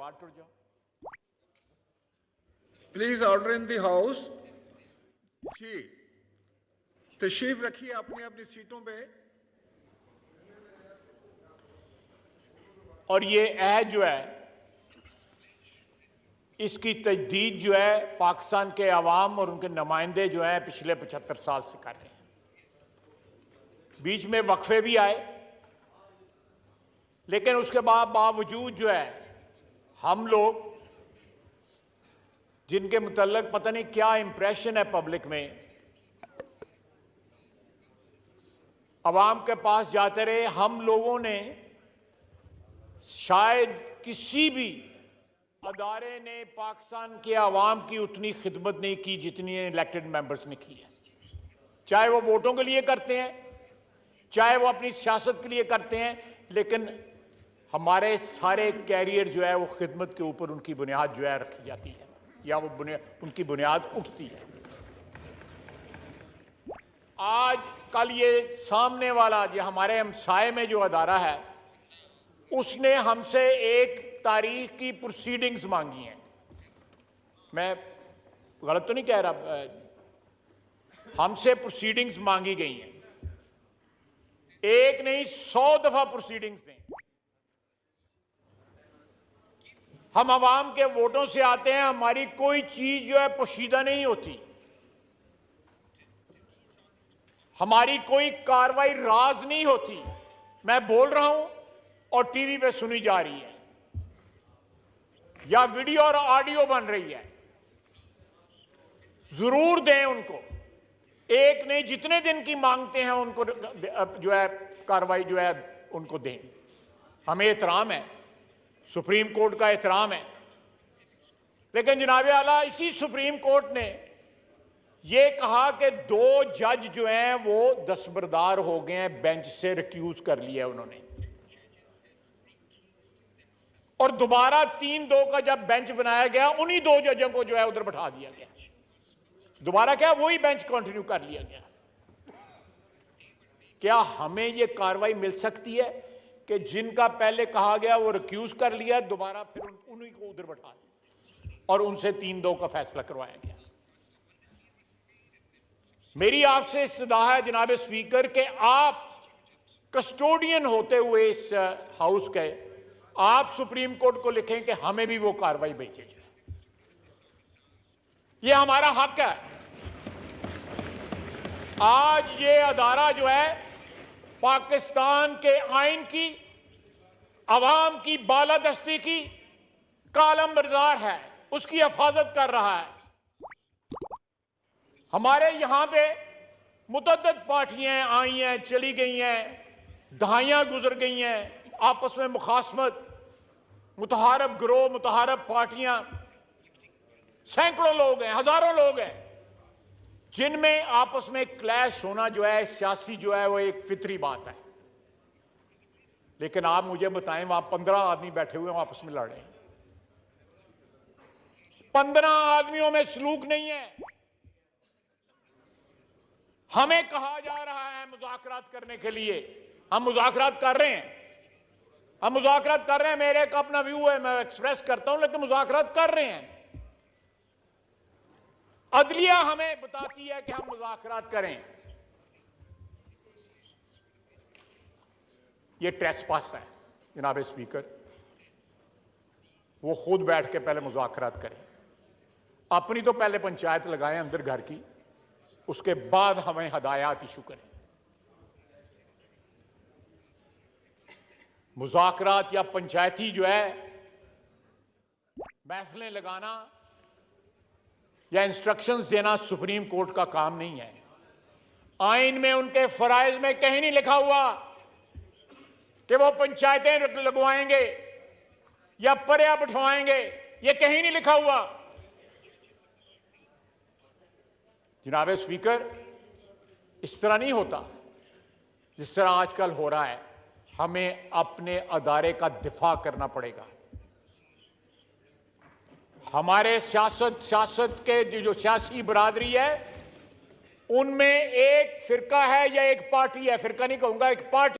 बाहर टुट जाओ। Please order in the house. जी, तशरीफ रखिए अपनी अपनी सीटों पे। और ये अहद जो है, इसकी तजदीद जो है पाकिस्तान के अवाम और उनके नुमाइंदे जो हैं पिछले 75 साल से कर रहे हैं। बीच में वक्फे भी आए, लेकिन उसके बावजूद जो है हम लोग, जिनके मुतल्लिक पता नहीं क्या इंप्रेशन है पब्लिक में, अवाम के पास जाते रहे। हम लोगों ने शायद किसी भी अदारे ने पाकिस्तान के अवाम की उतनी खिदमत नहीं की जितनी इलेक्टेड मेंबर्स ने की है। चाहे वो वोटों के लिए करते हैं, चाहे वो अपनी सियासत के लिए करते हैं, लेकिन हमारे सारे कैरियर जो है वो खिदमत के ऊपर उनकी बुनियाद जो है रखी जाती है, या वो उनकी बुनियाद उठती है। आज कल ये सामने वाला जो हमारे हमसाए में जो अदारा है, उसने हमसे एक तारीख की प्रोसीडिंग्स मांगी हैं। मैं गलत तो नहीं कह रहा, हमसे प्रोसीडिंग्स मांगी गई हैं। एक नहीं 100 दफा प्रोसीडिंग्स दें। हम अवाम के वोटों से आते हैं, हमारी कोई चीज जो है पोशीदा नहीं होती, हमारी कोई कार्रवाई राज नहीं होती। मैं बोल रहा हूं और टीवी पे सुनी जा रही है, या वीडियो और ऑडियो बन रही है। जरूर दें उनको, एक नहीं जितने दिन की मांगते हैं उनको जो है कार्रवाई जो है उनको दें। हमें एहतराम है, सुप्रीम कोर्ट का एहतराम है, लेकिन जनाब आला इसी सुप्रीम कोर्ट ने यह कहा कि 2 जज जो हैं वो दस्तबरदार हो गए हैं, बेंच से रिक्यूज कर लिया उन्होंने, और दोबारा 3-2 का जब बेंच बनाया गया उन्हीं 2 जजों को जो है उधर बैठा दिया गया। दोबारा क्या वही बेंच कंटिन्यू कर लिया गया। क्या हमें यह कार्रवाई मिल सकती है कि जिनका पहले कहा गया वो रिक्यूज कर लिया, दोबारा फिर उन्हीं को उधर बैठा दिया और उनसे 3-2 का फैसला करवाया गया? मेरी आपसे इस्तदा है जनाब स्पीकर कि आप कस्टोडियन होते हुए इस हाउस के, आप सुप्रीम कोर्ट को लिखें कि हमें भी वो कार्रवाई भेजे जाए। ये हमारा हक है। आज ये अदारा जो है पाकिस्तान के आइन की, अवाम की बालादस्ती की कालमबरदार है, उसकी हिफाजत कर रहा है। हमारे यहां पे मुतअद्दिद पार्टियां आई हैं, चली गई हैं, दहाइयां गुजर गई हैं, आपस में मुखासमत, मुतहारब गिरोह, मुतहारब पार्टियां, सैकड़ों लोग हैं, हजारों लोग हैं, जिनमें आपस में क्लैश होना जो है सियासी जो है वो एक फितरी बात है। लेकिन आप मुझे बताएं, वहां 15 आदमी बैठे हुए हैं, आपस में लड़ रहे हैं। 15 आदमियों में सलूक नहीं है। हमें कहा जा रहा है मुज़ाकरात करने के लिए, हम मुज़ाकरात कर रहे हैं, हम मुज़ाकरात कर रहे हैं। मेरे एक अपना व्यू है, मैं एक्सप्रेस करता हूं, लेकिन मुज़ाकरात कर रहे हैं। अदलिया हमें बताती है कि हम मुज़ाकरात करें। यह ट्रेसपास है जनाब स्पीकर। वो खुद बैठ के पहले मुज़ाकरात करें, अपनी तो पहले पंचायत लगाएं अंदर घर की, उसके बाद हमें हदायत इशू करें। मुज़ाकरात या पंचायती जो है महफिलें लगाना या इंस्ट्रक्शंस देना सुप्रीम कोर्ट का काम नहीं है। आइन में उनके फराइज में कहीं नहीं लिखा हुआ कि वो पंचायतें लगवाएंगे या पर्या बिठवाएंगे, ये कहीं नहीं लिखा हुआ। जनाब स्पीकर, इस तरह नहीं होता जिस तरह आजकल हो रहा है। हमें अपने अदारे का दिफा करना पड़ेगा। हमारे सियासत के जो सियासी बरादरी है उनमें एक फिरका है या एक पार्टी है, फिरका नहीं कहूंगा, एक पार्टी